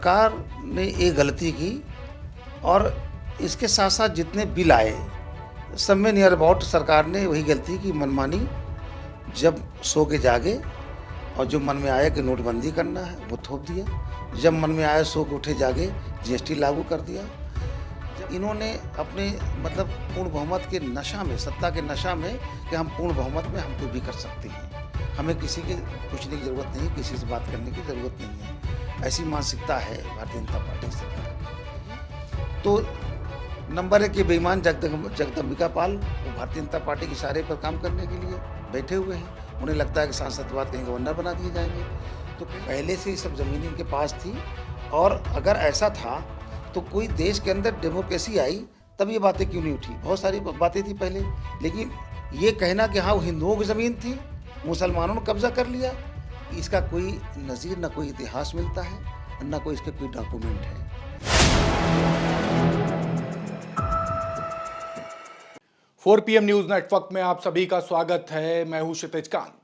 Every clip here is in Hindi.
सरकार ने एक गलती की और इसके साथ साथ जितने बिल आए सब में नियर अबाउट सरकार ने वही गलती की मनमानी जब सो के जागे और जो मन में आया कि नोटबंदी करना है वो थोप दिया। जब मन में आया सो के उठे जागे जीएसटी लागू कर दिया। जब इन्होंने अपने मतलब पूर्ण बहुमत के नशा में, सत्ता के नशा में कि हम पूर्ण बहुमत में हम कुछ भी कर सकते हैं, हमें किसी के पूछने की ज़रूरत नहीं, किसी से बात करने की ज़रूरत नहीं है, ऐसी मानसिकता है भारतीय जनता पार्टी सरकार की। तो नंबर एक ये बेईमान जगदम्बिका पाल वो भारतीय जनता पार्टी के इशारे पर काम करने के लिए बैठे हुए हैं। उन्हें लगता है कि सांसद के बाद कहीं गवर्नर बना दिए जाएंगे। तो पहले से ही सब ज़मीन इनके पास थी और अगर ऐसा था तो कोई देश के अंदर डेमोक्रेसी आई तब ये बातें क्यों नहीं उठी। बहुत सारी बातें थी पहले, लेकिन ये कहना कि हाँ वो हिंदुओं की ज़मीन थी, मुसलमानों ने कब्जा कर लिया, इसका कोई नज़ीर न कोई इतिहास मिलता है न कोई इसके कोई डॉक्यूमेंट है। 4 PM न्यूज नेटवर्क में आप सभी का स्वागत है। मैं हूं क्षितिज कांत।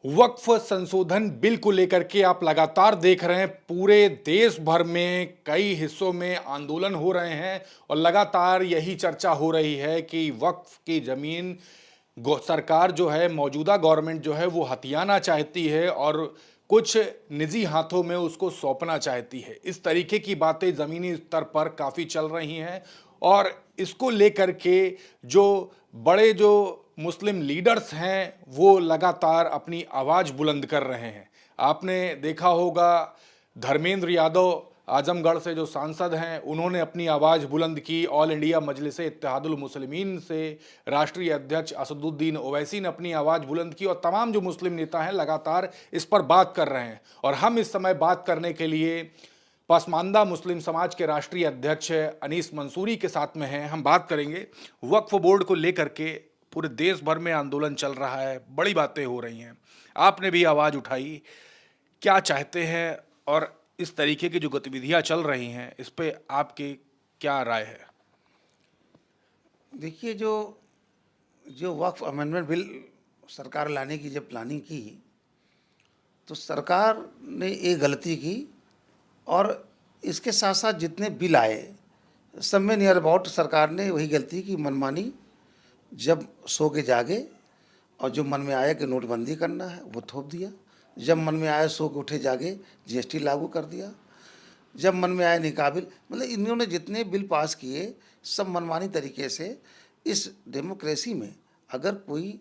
वक्फ संशोधन बिल को लेकर के आप लगातार देख रहे हैं, पूरे देश भर में कई हिस्सों में आंदोलन हो रहे हैं और लगातार यही चर्चा हो रही है कि वक्फ की जमीन सरकार जो है, मौजूदा गवर्नमेंट जो है वो हथियाना चाहती है और कुछ निजी हाथों में उसको सौंपना चाहती है। इस तरीके की बातें ज़मीनी स्तर पर काफ़ी चल रही हैं और इसको लेकर के जो मुस्लिम लीडर्स हैं वो लगातार अपनी आवाज़ बुलंद कर रहे हैं। आपने देखा होगा धर्मेंद्र यादव आजमगढ़ से जो सांसद हैं उन्होंने अपनी आवाज़ बुलंद की। ऑल इंडिया मजलिस इत्तेहादुल मुस्लिमीन से राष्ट्रीय अध्यक्ष असदुद्दीन ओवैसी ने अपनी आवाज़ बुलंद की और तमाम जो मुस्लिम नेता हैं लगातार इस पर बात कर रहे हैं। और हम इस समय बात करने के लिए पसमानदा मुस्लिम समाज के राष्ट्रीय अध्यक्ष अनीस मंसूरी के साथ में हैं। हम बात करेंगे वक्फ बोर्ड को लेकर के। पूरे देश भर में आंदोलन चल रहा है, बड़ी बातें हो रही हैं, आपने भी आवाज़ उठाई। क्या चाहते हैं और इस तरीके की जो गतिविधियां चल रही हैं इस पे आपकी क्या राय है? देखिए, जो जो वक्फ अमेंडमेंट बिल सरकार लाने की जब प्लानिंग की तो सरकार ने एक गलती की और इसके साथ साथ जितने बिल आए सब में नियर अबाउट सरकार ने वही गलती की मनमानी जब सो के जागे और जो मन में आया कि नोटबंदी करना है वो थोप दिया। जब मन में आया सो के उठे जागे जीएसटी लागू कर दिया। जब मन में आया निकाबिल, मतलब इन्होंने जितने बिल पास किए सब मनमानी तरीके से। इस डेमोक्रेसी में अगर कोई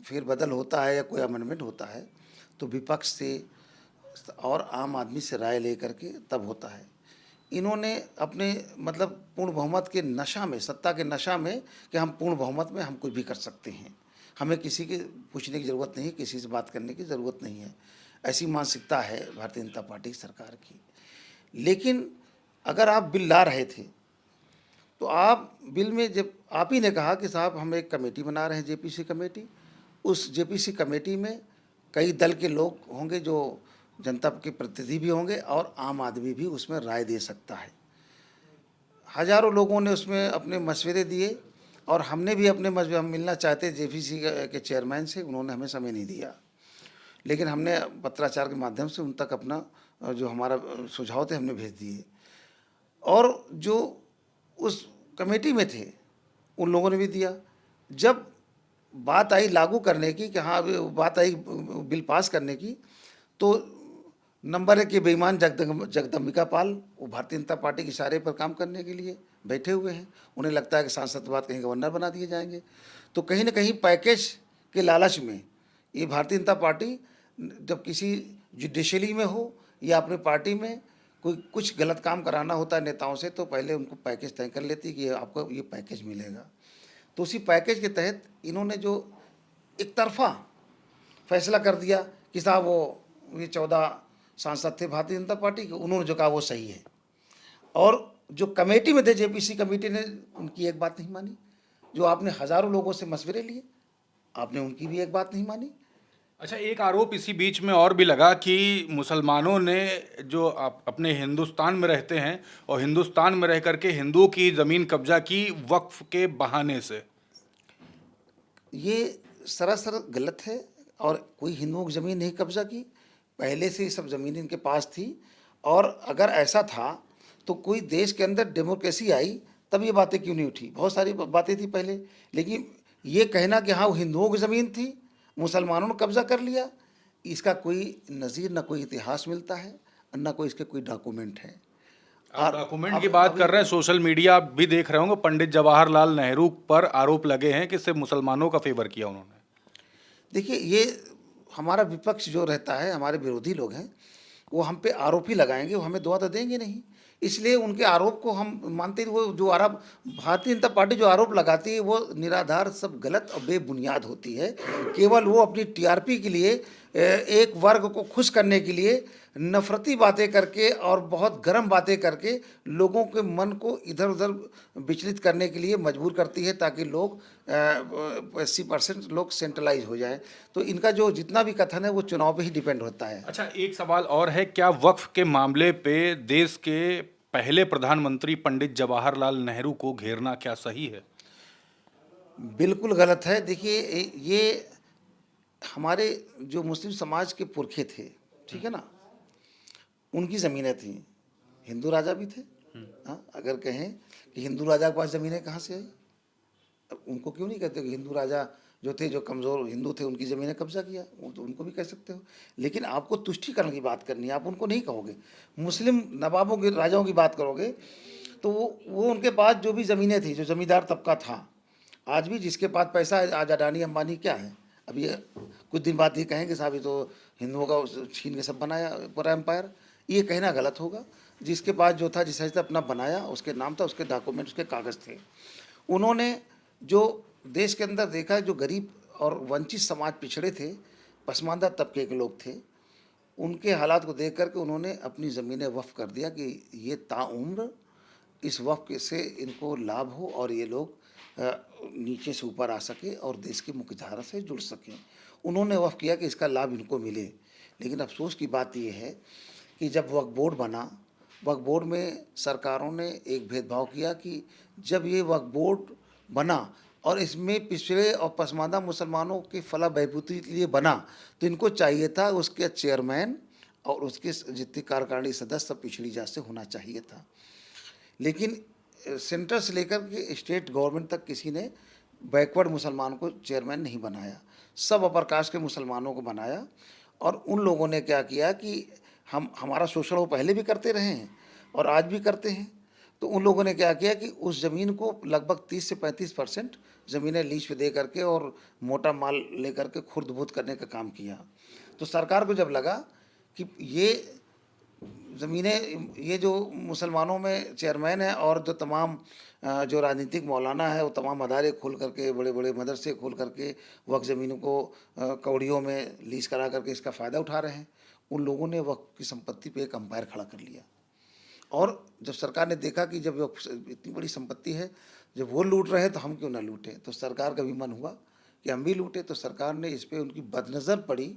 फेरबदल होता है या कोई अमेंडमेंट होता है तो विपक्ष से और आम आदमी से राय लेकर के तब होता है। इन्होंने अपने मतलब पूर्ण बहुमत के नशा में, सत्ता के नशा में कि हम पूर्ण बहुमत में हम कुछ भी कर सकते हैं, हमें किसी के पूछने की ज़रूरत नहीं, किसी से बात करने की ज़रूरत नहीं है, ऐसी मानसिकता है भारतीय जनता पार्टी सरकार की। लेकिन अगर आप बिल ला रहे थे तो आप बिल में जब आप ही ने कहा कि साहब हम एक कमेटी बना रहे हैं, जेपीसी कमेटी, उस जेपीसी कमेटी में कई दल के लोग होंगे, जो जनता के प्रतिनिधि भी होंगे और आम आदमी भी उसमें राय दे सकता है। हज़ारों लोगों ने उसमें अपने मशवरे दिए और हमने भी अपने मशवरे, हम मिलना चाहते जेपीसी के चेयरमैन से, उन्होंने हमें समय नहीं दिया, लेकिन हमने पत्राचार के माध्यम से उन तक अपना जो हमारा सुझाव थे हमने भेज दिए। और जो उस कमेटी में थे उन लोगों ने भी दिया। जब बात आई लागू करने की कि हाँ बात आई बिल पास करने की, तो नंबर एक ये बेईमान जगदम्बिका पाल वो भारतीय जनता पार्टी के इशारे पर काम करने के लिए बैठे हुए हैं। उन्हें लगता है कि सांसद के बाद कहीं गवर्नर बना दिए जाएंगे। तो कहीं ना कहीं पैकेज के लालच में ये भारतीय जनता पार्टी जब किसी जुडिशली में हो या अपनी पार्टी में कोई कुछ गलत काम कराना होता है नेताओं से, तो पहले उनको पैकेज तय कर लेती है कि आपको ये पैकेज मिलेगा। तो उसी पैकेज के तहत इन्होंने जो एक तरफा फैसला कर दिया कि साहब वो ये 14 सांसद थे भारतीय जनता पार्टी के, उन्होंने जो कहा वो सही है। और जो कमेटी में थे जेपीसी कमेटी ने उनकी एक बात नहीं मानी। जो आपने हज़ारों लोगों से मशवरे लिए, आपने उनकी भी एक बात नहीं मानी। अच्छा, एक आरोप इसी बीच में और भी लगा कि मुसलमानों ने जो अपने हिंदुस्तान में रहते हैं और हिंदुस्तान में रह करके हिंदुओं की ज़मीन कब्जा की वक्फ के बहाने से। ये सरासर गलत है और कोई हिंदुओं की ज़मीन नहीं कब्जा की, पहले से ही सब ज़मीन इनके पास थी और अगर ऐसा था तो कोई देश के अंदर डेमोक्रेसी आई तब ये बातें क्यों नहीं उठी? बहुत सारी बातें थी पहले, लेकिन ये कहना कि हाँ वो हिंदुओं की ज़मीन थी, मुसलमानों ने कब्जा कर लिया, इसका कोई नज़ीर न कोई इतिहास मिलता है और न कोई इसके कोई डॉक्यूमेंट है। आप और डॉक्यूमेंट की अब बात अभी कर रहे हैं, सोशल मीडिया आप भी देख रहे होंगे, पंडित जवाहरलाल नेहरू पर आरोप लगे हैं कि सिर्फ मुसलमानों का फेवर किया उन्होंने। देखिए, ये हमारा विपक्ष जो रहता है, हमारे विरोधी लोग हैं, वो हम पे आरोप ही लगाएंगे, वो हमें दुआ तो देंगे नहीं। इसलिए उनके आरोप को हम मानते नहीं। वो जो आरोप भारतीय जनता पार्टी जो आरोप लगाती है वो निराधार, सब गलत और बेबुनियाद होती है। केवल वो अपनी टीआरपी के लिए एक वर्ग को खुश करने के लिए नफरती बातें करके और बहुत गर्म बातें करके लोगों के मन को इधर उधर विचलित करने के लिए मजबूर करती है, ताकि लोग 80% लोग सेंट्रलाइज हो जाए। तो इनका जो जितना भी कथन है वो चुनाव पे ही डिपेंड होता है। अच्छा, एक सवाल और है, क्या वक्फ के मामले पे देश के पहले प्रधानमंत्री पंडित जवाहरलाल नेहरू को घेरना क्या सही है? बिल्कुल गलत है। देखिए, ये हमारे जो मुस्लिम समाज के पुरखे थे, ठीक है ना, उनकी ज़मीनें थीं। हिंदू राजा भी थे। हाँ, अगर कहें कि हिंदू राजा के पास ज़मीनें कहाँ से आई, अब उनको क्यों नहीं कहते कि हिंदू राजा जो थे, जो कमज़ोर हिंदू थे, उनकी ज़मीनें कब्जा किया? वो तो उनको भी कह सकते हो। लेकिन आपको तुष्टीकरण की बात करनी है, आप उनको नहीं कहोगे। मुस्लिम नवाबों के, राजाओं की बात करोगे तो वो उनके पास जो भी ज़मीनें थी, जो ज़मींदार तबका था, आज भी जिसके पास पैसा है, आज अडानी अंबानी क्या है? अब ये कुछ दिन बाद ये कहेंगे साहब ये तो हिंदुओं का छीन के सब बनाया पूरा एम्पायर। ये कहना गलत होगा। जिसके पास जो था, जिस से अपना बनाया, उसके नाम था, उसके डॉक्यूमेंट, उसके कागज़ थे। उन्होंने जो देश के अंदर देखा, जो गरीब और वंचित समाज, पिछड़े थे, पसमानदा तबके के लोग थे, उनके हालात को देख कर के उन्होंने अपनी ज़मीनें वक्फ कर दिया कि ये ताउम्र इस वक्फ से इनको लाभ हो और ये लोग नीचे से ऊपर आ सके और देश की मुख्यधारा से जुड़ सकें। उन्होंने वक्फ किया कि इसका लाभ इनको मिले। लेकिन अफसोस की बात ये है कि जब वक्फ बोर्ड बना, वक्फ बोर्ड में सरकारों ने एक भेदभाव किया कि जब ये वक्फ बोर्ड बना और इसमें पिछड़े और पसमानदा मुसलमानों की फलाह बहबूदी के लिए बना, तो इनको चाहिए था उसके चेयरमैन और उसके जितने कार्यकारिणी सदस्य सब पिछड़ी जात से होना चाहिए था। लेकिन सेंटर से लेकर के स्टेट गवर्नमेंट तक किसी ने बैकवर्ड मुसलमान को चेयरमैन नहीं बनाया, सब अपर कास्ट के मुसलमानों को बनाया। और उन लोगों ने क्या किया कि हमारा शोषण वो पहले भी करते रहे हैं और आज भी करते हैं। तो उन लोगों ने क्या किया कि उस ज़मीन को लगभग 30 से 35% ज़मीनें लीज पे दे करके और मोटा माल लेकर के खुर्द बुर्द करने का काम किया। तो सरकार को जब लगा कि ये ज़मीनें, ये जो मुसलमानों में चेयरमैन है और जो तमाम जो राजनीतिक मौलाना है, वो तमाम अदारे खोल करके, बड़े बड़े मदरसे खोल करके वक्फ ज़मीनों को कौड़ियों में लीज करा करके इसका फ़ायदा उठा रहे हैं, उन लोगों ने वक्फ की संपत्ति पे एक अंपायर खड़ा कर लिया। और जब सरकार ने देखा कि जब इतनी बड़ी संपत्ति है, जब वो लूट रहे हैं तो हम क्यों ना लूटें, तो सरकार का भी मन हुआ कि हम भी लूटें। तो सरकार ने इस पे उनकी बदनज़र पड़ी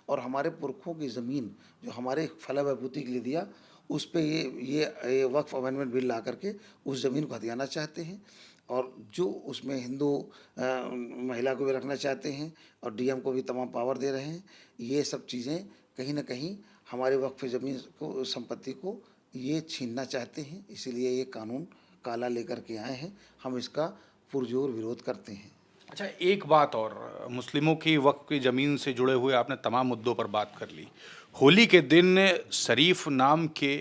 और हमारे पुरखों की ज़मीन जो हमारे फलाह बहबूदी के लिए दिया, उस पे ये वक्फ अमेंडमेंट बिल ला करके उस ज़मीन को हथियाना चाहते हैं। और जो उसमें हिंदू महिला को भी रखना चाहते हैं और डीएम को भी तमाम पावर दे रहे हैं। ये सब चीज़ें कहीं ना कहीं हमारे वक्फ ज़मीन को, संपत्ति को ये छीनना चाहते हैं। इसीलिए ये कानून काला लेकर के आए हैं। हम इसका पुरजोर विरोध करते हैं। अच्छा, एक बात और, मुस्लिमों की वक्फ की ज़मीन से जुड़े हुए आपने तमाम मुद्दों पर बात कर ली। होली के दिन शरीफ नाम के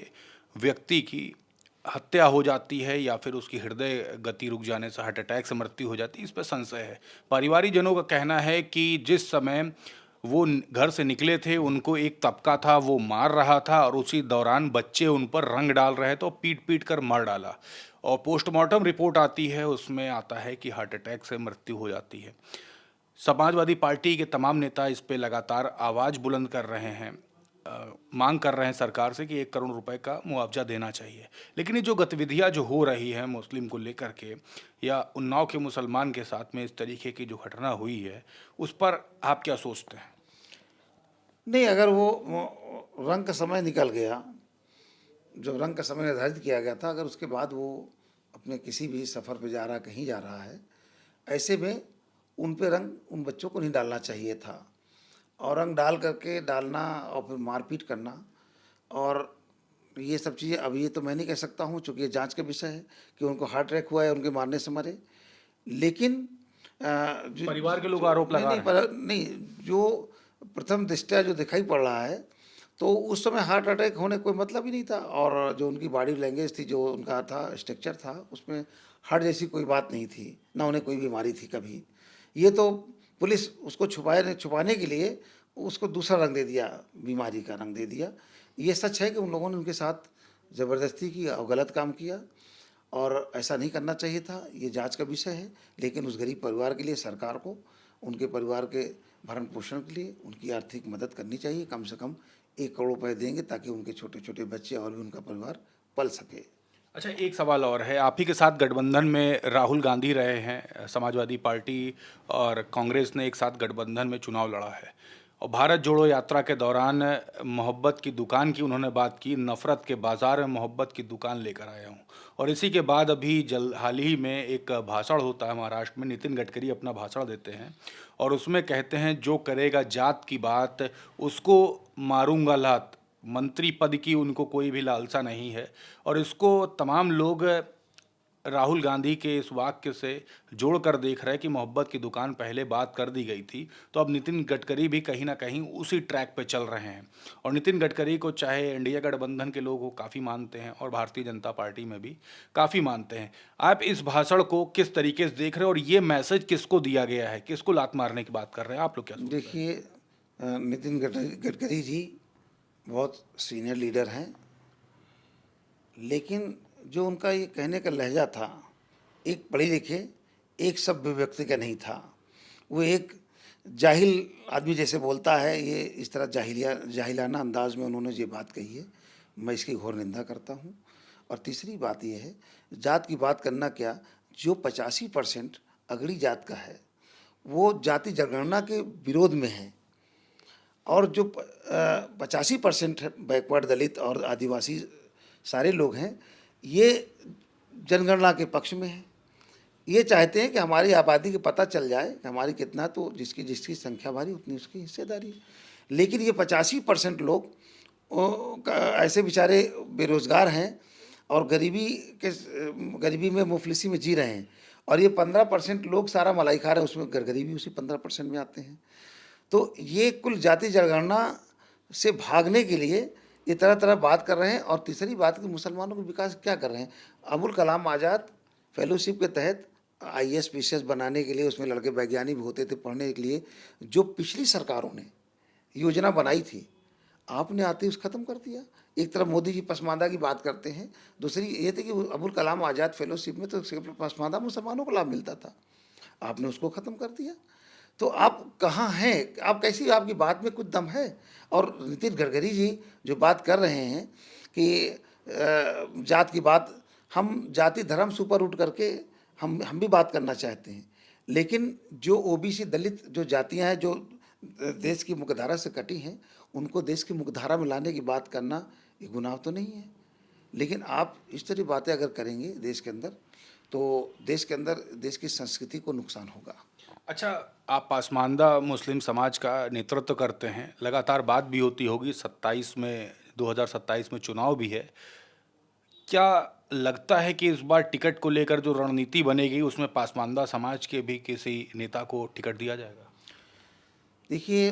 व्यक्ति की हत्या हो जाती है या फिर उसकी हृदय गति रुक जाने से, हार्ट अटैक से मृत्यु हो जाती है, इस पर संशय है। परिवारीजनों का कहना है कि जिस समय वो घर से निकले थे, उनको एक तबका था वो मार रहा था और उसी दौरान बच्चे उन पर रंग डाल रहे थे, तो पीट पीट कर मार डाला। और पोस्टमार्टम रिपोर्ट आती है, उसमें आता है कि हार्ट अटैक से मृत्यु हो जाती है। समाजवादी पार्टी के तमाम नेता इस पे लगातार आवाज़ बुलंद कर रहे हैं, मांग कर रहे हैं सरकार से कि 1 करोड़ रुपए का मुआवजा देना चाहिए। लेकिन ये जो गतिविधियां जो हो रही हैं मुस्लिम को लेकर के, या उन्नाव के मुसलमान के साथ में इस तरीके की जो घटना हुई है, उस पर आप क्या सोचते हैं? नहीं, अगर वो रंग का समय निकल गया, जब रंग का समय निर्धारित किया गया था, अगर उसके बाद वो अपने किसी भी सफ़र पे जा रहा, कहीं जा रहा है, ऐसे में उन पे रंग उन बच्चों को नहीं डालना चाहिए था। और रंग डाल करके डालना और फिर मारपीट करना और ये सब चीज़ें अब ये तो मैं नहीं कह सकता हूँ, चूँकि ये जांच का विषय है कि उनको हार्ट अटैक हुआ है, उनके मारने से मरे। लेकिन परिवार के लोग आरोप नहीं लगा नहीं रहे हैं। नहीं, जो प्रथम दृष्टया जो दिखाई पड़ रहा है, तो उस समय हार्ट अटैक होने का कोई मतलब ही नहीं था। और जो उनकी बॉडी लैंग्वेज थी, जो उनका था स्ट्रक्चर था, उसमें हार्ट जैसी कोई बात नहीं थी, ना उन्हें कोई बीमारी थी कभी। ये तो पुलिस उसको छुपाने के लिए उसको दूसरा रंग दे दिया, बीमारी का रंग दे दिया। ये सच है कि उन लोगों ने उनके साथ ज़बरदस्ती की और गलत काम किया, और ऐसा नहीं करना चाहिए था। ये जांच का विषय है, लेकिन उस गरीब परिवार के लिए सरकार को उनके परिवार के भरण पोषण के लिए उनकी आर्थिक मदद करनी चाहिए। कम से कम 1 करोड़ रुपए देंगे, ताकि उनके छोटे छोटे बच्चे और भी उनका परिवार पल सके। अच्छा, एक सवाल और है। आप ही के साथ गठबंधन में राहुल गांधी रहे हैं, समाजवादी पार्टी और कांग्रेस ने एक साथ गठबंधन में चुनाव लड़ा है, और भारत जोड़ो यात्रा के दौरान मोहब्बत की दुकान की उन्होंने बात की, नफ़रत के बाज़ार में मोहब्बत की दुकान लेकर आया हूँ। और इसी के बाद अभी हाल ही में एक भाषण होता है महाराष्ट्र में, नितिन गडकरी अपना भाषण देते हैं और उसमें कहते हैं, जो करेगा जात की बात उसको मारूंगा लात। मंत्री पद की उनको कोई भी लालसा नहीं है, और इसको तमाम लोग राहुल गांधी के इस वाक्य से जोड़कर देख रहे हैं कि मोहब्बत की दुकान पहले बात कर दी गई थी, तो अब नितिन गडकरी भी कहीं ना कहीं उसी ट्रैक पे चल रहे हैं। और नितिन गडकरी को चाहे इंडिया गठबंधन के लोग काफ़ी मानते हैं और भारतीय जनता पार्टी में भी काफ़ी मानते हैं। आप इस भाषण को किस तरीके से देख रहे हैं, और ये मैसेज किसको दिया गया है, किसको लात मारने की बात कर रहे हैं, आप लोग क्या सोचते हैं? देखिए, नितिन गडकरी जी बहुत सीनियर लीडर हैं, लेकिन जो उनका ये कहने का लहजा था, एक पढ़े लिखे, एक सभ्य व्यक्ति का नहीं था। वो एक जाहिल आदमी जैसे बोलता है, ये इस तरह जाहिलाना अंदाज में उन्होंने ये बात कही है। मैं इसकी घोर निंदा करता हूँ। और तीसरी बात ये है, जात की बात करना क्या, जो 85% अगड़ी जात का है, वो जाति जनगणना के विरोध में है। और जो 85% बैकवर्ड दलित और आदिवासी सारे लोग हैं, ये जनगणना के पक्ष में हैं। ये चाहते हैं कि हमारी आबादी का पता चल जाए कि हमारी कितना, तो जिसकी जिसकी संख्या भारी उतनी उसकी हिस्सेदारी। लेकिन ये 85% लोग ऐसे बेचारे बेरोजगार हैं और गरीबी में मुफलिसी में जी रहे हैं। और ये 15% लोग सारा मलाई खा रहे हैं, उसमें गरीबी उसी 15% में आते हैं। तो ये कुल जाति जनगणना से भागने के लिए ये तरह तरह बात कर रहे हैं। और तीसरी बात कि मुसलमानों का विकास क्या कर रहे हैं। अबुल कलाम आज़ाद फेलोशिप के तहत आईएएस पीसीएस बनाने के लिए, उसमें लड़के वैज्ञानिक होते थे पढ़ने के लिए, जो पिछली सरकारों ने योजना बनाई थी, आपने आते ही उस ख़त्म कर दिया। एक तरफ मोदी जी पसमानदा की बात करते हैं, दूसरी ये थी कि अबुल कलाम आज़ाद फेलोशिप में तो सिर्फ पसमानदा मुसलमानों को लाभ मिलता था, आपने उसको ख़त्म कर दिया। तो आप कहाँ हैं, आप कैसी, आपकी बात में कुछ दम है। और नितिन गडकरी जी जो बात कर रहे हैं कि जात की बात, हम जाति धर्म से ऊपर उठ करके हम भी बात करना चाहते हैं, लेकिन जो ओबीसी दलित जो जातियां हैं, जो देश की मुख्यधारा से कटी हैं, उनको देश की मुख्यधारा में लाने की बात करना ये गुनाह तो नहीं है। लेकिन आप इस तरह बातें अगर करेंगे देश के अंदर, तो देश के अंदर देश की संस्कृति को नुकसान होगा। अच्छा, आप पासमानदा मुस्लिम समाज का नेतृत्व करते हैं, लगातार बात भी होती होगी, 27 में 2027 में चुनाव भी है। क्या लगता है कि इस बार टिकट को लेकर जो रणनीति बनेगी उसमें पासमानदा समाज के भी किसी नेता को टिकट दिया जाएगा? देखिए,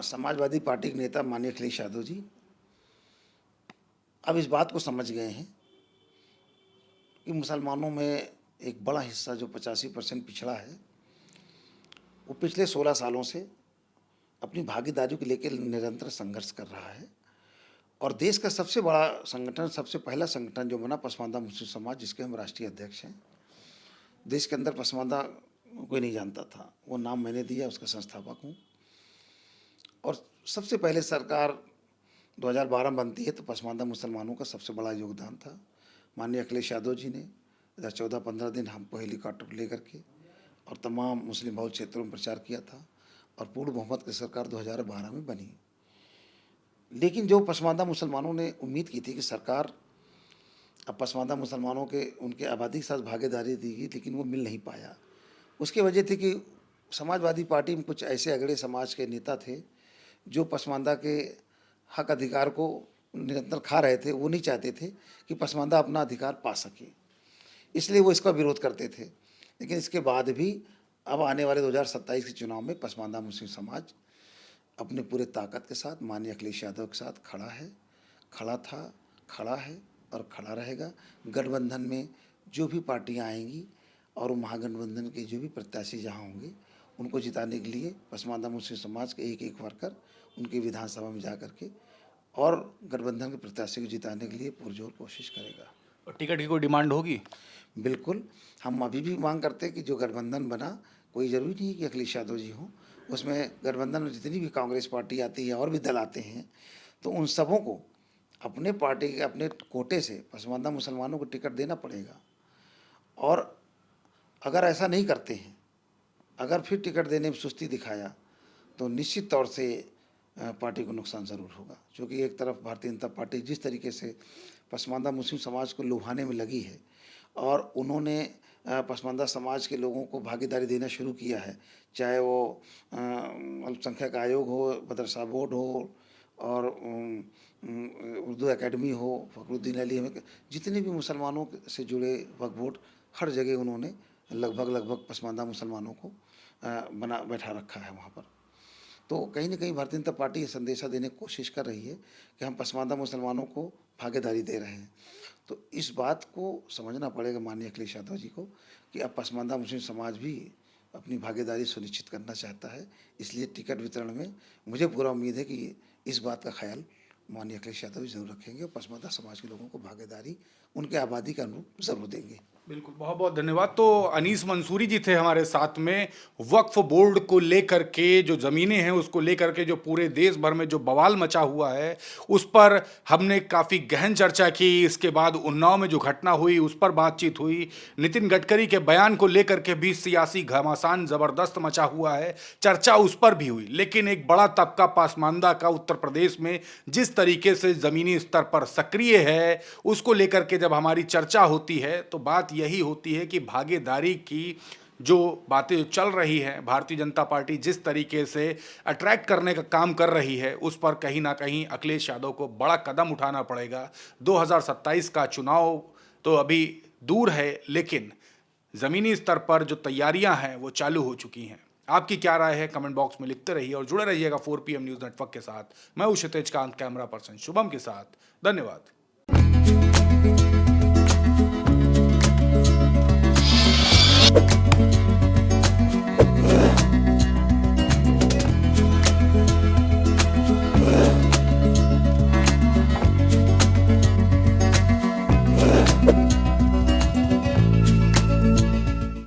समाजवादी पार्टी के नेता माननीय अखिलेश यादव जी अब इस बात को समझ गए हैं कि मुसलमानों में एक बड़ा हिस्सा जो 85% पिछड़ा है, वो पिछले 16 सालों से अपनी भागीदारी को लेकर निरंतर संघर्ष कर रहा है। और देश का सबसे बड़ा संगठन, सबसे पहला संगठन जो बना, पसमानदा मुस्लिम समाज, जिसके हम राष्ट्रीय अध्यक्ष हैं। देश के अंदर पसमानदा कोई नहीं जानता था, वो नाम मैंने दिया, उसका संस्थापक हूँ। और सबसे पहले सरकार 2012 में बनती है, तो पसमानदा मुसलमानों का सबसे बड़ा योगदान था। माननीय अखिलेश यादव जी ने इधर 14-15 दिन हमको हेलीकॉप्टर लेकर के और तमाम मुस्लिम बहुल क्षेत्रों में प्रचार किया था, और पूर्ण बहुमत की सरकार 2012 में बनी। लेकिन जो पसमानदा मुसलमानों ने उम्मीद की थी कि सरकार अब पसमानदा मुसलमानों के उनके आबादी के साथ भागीदारी देगी, लेकिन वो मिल नहीं पाया। उसकी वजह थी कि समाजवादी पार्टी में कुछ ऐसे अगड़े समाज के नेता थे जो पसमानदा के हक अधिकार को निरंतर खा रहे थे, वो नहीं चाहते थे कि पसमानदा अपना अधिकार पा सके, इसलिए वो इसका विरोध करते थे। लेकिन इसके बाद भी अब आने वाले 2027 के चुनाव में पसमानदा मुस्लिम समाज अपने पूरे ताकत के साथ माननीय अखिलेश यादव के साथ खड़ा है, खड़ा था, खड़ा है और खड़ा रहेगा। गठबंधन में जो भी पार्टियां आएंगी और महागठबंधन के जो भी प्रत्याशी जहां होंगे, उनको जिताने के लिए पसमानदा मुस्लिम समाज के एक एक वर्कर उनकी विधानसभा में जा कर के और गठबंधन के प्रत्याशी को जिताने के लिए पुरजोर कोशिश करेगा। और टिकट की कोई डिमांड होगी? बिल्कुल, हम अभी भी मांग करते हैं कि जो गठबंधन बना, कोई ज़रूरी नहीं है कि अखिलेश यादव जी हों, उसमें गठबंधन में जितनी भी कांग्रेस पार्टी आती है और भी दल आते हैं, तो उन सबों को अपने पार्टी के अपने कोटे से पसमानदा मुसलमानों को टिकट देना पड़ेगा। और अगर ऐसा नहीं करते हैं, अगर फिर टिकट देने में सुस्ती दिखाया, तो निश्चित तौर से पार्टी को नुकसान ज़रूर होगा। क्योंकि एक तरफ भारतीय जनता पार्टी जिस तरीके से पसमानदा मुस्लिम समाज को लुभाने में लगी है और उन्होंने पसमानदा समाज के लोगों को भागीदारी देना शुरू किया है, चाहे वो अल्पसंख्यक आयोग हो, मदरसा बोर्ड हो और उर्दू एकेडमी हो, फखरुद्दीन अली, हमें जितने भी मुसलमानों से जुड़े वक्फ बोर्ड, हर जगह उन्होंने लगभग पसमानदा मुसलमानों को बना बैठा रखा है वहाँ पर। तो कहीं ना कहीं भारतीय जनता पार्टी ये संदेशा देने की कोशिश कर रही है कि हम पसमानदा मुसलमानों को भागीदारी दे रहे हैं। तो इस बात को समझना पड़ेगा माननीय अखिलेश यादव जी को कि अब पसमानदा मुस्लिम समाज भी अपनी भागीदारी सुनिश्चित करना चाहता है। इसलिए टिकट वितरण में मुझे पूरा उम्मीद है कि इस बात का ख्याल माननीय अखिलेश यादव जी जरूर रखेंगे और पसमानदा समाज के लोगों को भागीदारी उनके आबादी के अनुरूप जरूर देंगे। बिल्कुल, बहुत बहुत धन्यवाद। तो अनीस मंसूरी जी थे हमारे साथ में। वक्फ बोर्ड को लेकर के जो ज़मीनें हैं उसको लेकर के जो पूरे देश भर में जो बवाल मचा हुआ है उस पर हमने काफ़ी गहन चर्चा की। इसके बाद उन्नाव में जो घटना हुई उस पर बातचीत हुई। नितिन गडकरी के बयान को लेकर के भी सियासी घमासान ज़बरदस्त मचा हुआ है, चर्चा उस पर भी हुई। लेकिन एक बड़ा तबका पसमानदा का उत्तर प्रदेश में जिस तरीके से ज़मीनी स्तर पर सक्रिय है, उसको लेकर के जब हमारी चर्चा होती है तो बात यही होती है कि भागीदारी की जो बातें चल रही हैं, भारतीय जनता पार्टी जिस तरीके से अट्रैक्ट करने का काम कर रही है, उस पर कहीं ना कहीं अखिलेश यादव को बड़ा कदम उठाना पड़ेगा। 2027 का चुनाव तो अभी दूर है, लेकिन ज़मीनी स्तर पर जो तैयारियां हैं वो चालू हो चुकी हैं। आपकी क्या राय है कमेंट बॉक्स में लिखते रहिए और जुड़े रहिएगा 4 PM न्यूज़ नेटवर्क के साथ। मैं हूं क्षितिज कांत, कैमरा पर्सन शुभम के साथ। धन्यवाद।